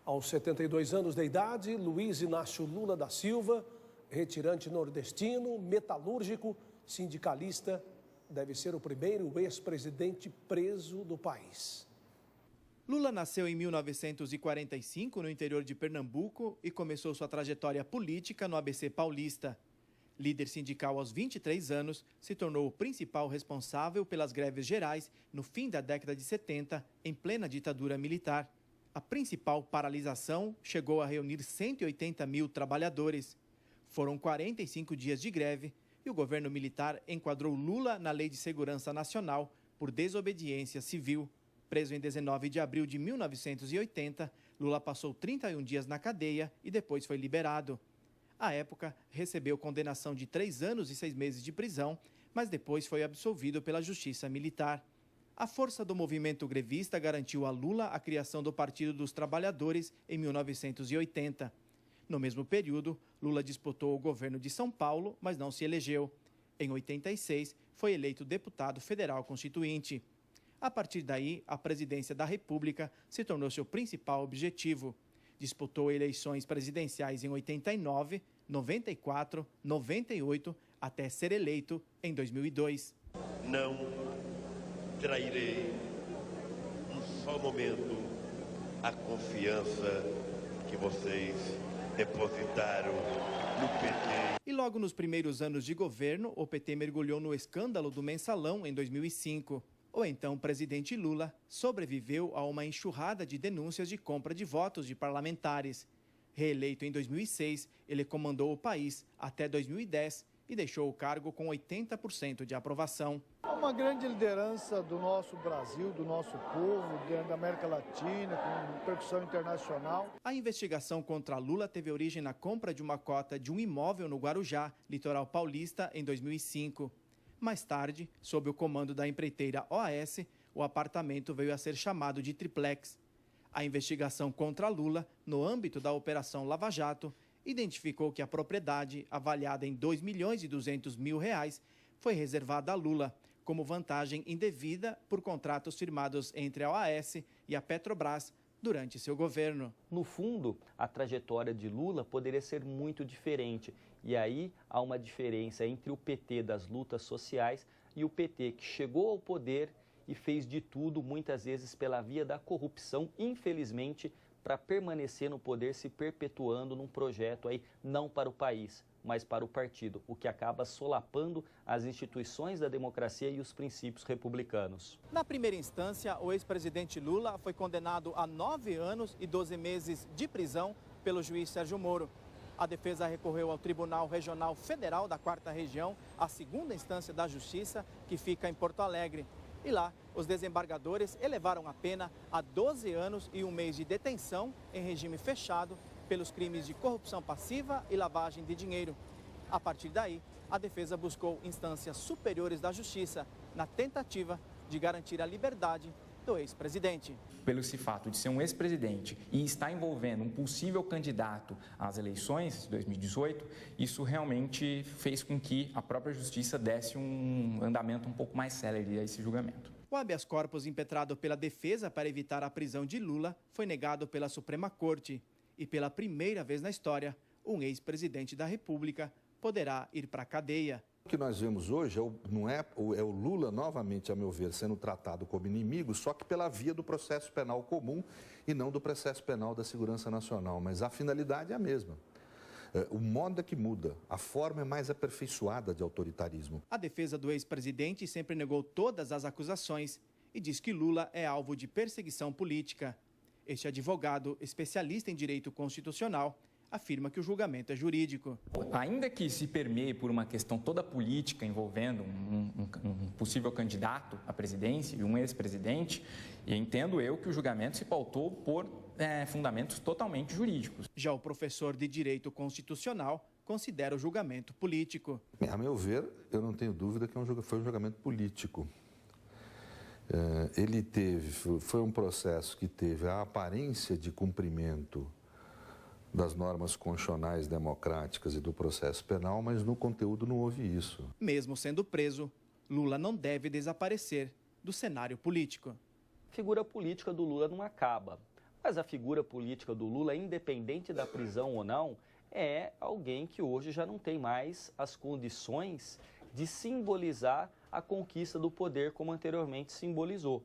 Aos 72 anos de idade, Luiz Inácio Lula da Silva, retirante nordestino, metalúrgico, sindicalista, deve ser o primeiro ex-presidente preso do país. Lula nasceu em 1945 no interior de Pernambuco e começou sua trajetória política no ABC paulista. Líder sindical aos 23 anos, se tornou o principal responsável pelas greves gerais no fim da década de 70, em plena ditadura militar. A principal paralisação chegou a reunir 180 mil trabalhadores. Foram 45 dias de greve e o governo militar enquadrou Lula na Lei de Segurança Nacional por desobediência civil. Preso em 19 de abril de 1980, Lula passou 31 dias na cadeia e depois foi liberado. À época, recebeu condenação de 3 anos e 6 meses de prisão, mas depois foi absolvido pela Justiça Militar. A força do movimento grevista garantiu a Lula a criação do Partido dos Trabalhadores em 1980. No mesmo período, Lula disputou o governo de São Paulo, mas não se elegeu. Em 86, foi eleito deputado federal constituinte. A partir daí, a presidência da República se tornou seu principal objetivo. Disputou eleições presidenciais em 89, 94, 98, até ser eleito em 2002. Não trairei um só momento a confiança que vocês depositaram no PT. E logo nos primeiros anos de governo, o PT mergulhou no escândalo do Mensalão em 2005. O então presidente Lula sobreviveu a uma enxurrada de denúncias de compra de votos de parlamentares. Reeleito em 2006, ele comandou o país até 2010 e deixou o cargo com 80% de aprovação. É uma grande liderança do nosso Brasil, do nosso povo, da América Latina, com repercussão internacional. A investigação contra Lula teve origem na compra de uma cota de um imóvel no Guarujá, litoral paulista, em 2005. Mais tarde, sob o comando da empreiteira OAS, o apartamento veio a ser chamado de triplex. A investigação contra Lula, no âmbito da Operação Lava Jato, identificou que a propriedade, avaliada em R$ 2.200.000, foi reservada a Lula, como vantagem indevida por contratos firmados entre a OAS e a Petrobras durante seu governo. No fundo, a trajetória de Lula poderia ser muito diferente. E aí há uma diferença entre o PT das lutas sociais e o PT que chegou ao poder e fez de tudo, muitas vezes pela via da corrupção, infelizmente, para permanecer no poder, se perpetuando num projeto aí não para o país, mas para o partido, o que acaba solapando as instituições da democracia e os princípios republicanos. Na primeira instância, o ex-presidente Lula foi condenado a 9 anos e 12 meses de prisão pelo juiz Sérgio Moro. A defesa recorreu ao Tribunal Regional Federal da 4ª Região, a segunda instância da Justiça, que fica em Porto Alegre. E lá, os desembargadores elevaram a pena a 12 anos e 1 mês de detenção em regime fechado pelos crimes de corrupção passiva e lavagem de dinheiro. A partir daí, a defesa buscou instâncias superiores da Justiça na tentativa de garantir a liberdade do ex-presidente. Pelo esse fato de ser um ex-presidente e estar envolvendo um possível candidato às eleições de 2018, isso realmente fez com que a própria Justiça desse um andamento um pouco mais célere a esse julgamento. O habeas corpus impetrado pela defesa para evitar a prisão de Lula foi negado pela Suprema Corte. E pela primeira vez na história, um ex-presidente da República poderá ir para a cadeia. O que nós vemos hoje é o Lula, novamente, a meu ver, sendo tratado como inimigo, só que pela via do processo penal comum e não do processo penal da segurança nacional. Mas a finalidade é a mesma. O modo é que muda, a forma é mais aperfeiçoada de autoritarismo. A defesa do ex-presidente sempre negou todas as acusações e diz que Lula é alvo de perseguição política. Este advogado, especialista em direito constitucional, afirma que o julgamento é jurídico. Ainda que se permeie por uma questão toda política envolvendo um possível candidato à presidência e um ex-presidente, entendo eu que o julgamento se pautou por fundamentos totalmente jurídicos. Já o professor de direito constitucional considera o julgamento político. A meu ver, eu não tenho dúvida que foi um julgamento político. Foi um processo que teve a aparência de cumprimento das normas constitucionais democráticas e do processo penal, mas no conteúdo não houve isso. Mesmo sendo preso, Lula não deve desaparecer do cenário político. A figura política do Lula não acaba. Mas a figura política do Lula, independente da prisão ou não, é alguém que hoje já não tem mais as condições de simbolizar a conquista do poder como anteriormente simbolizou.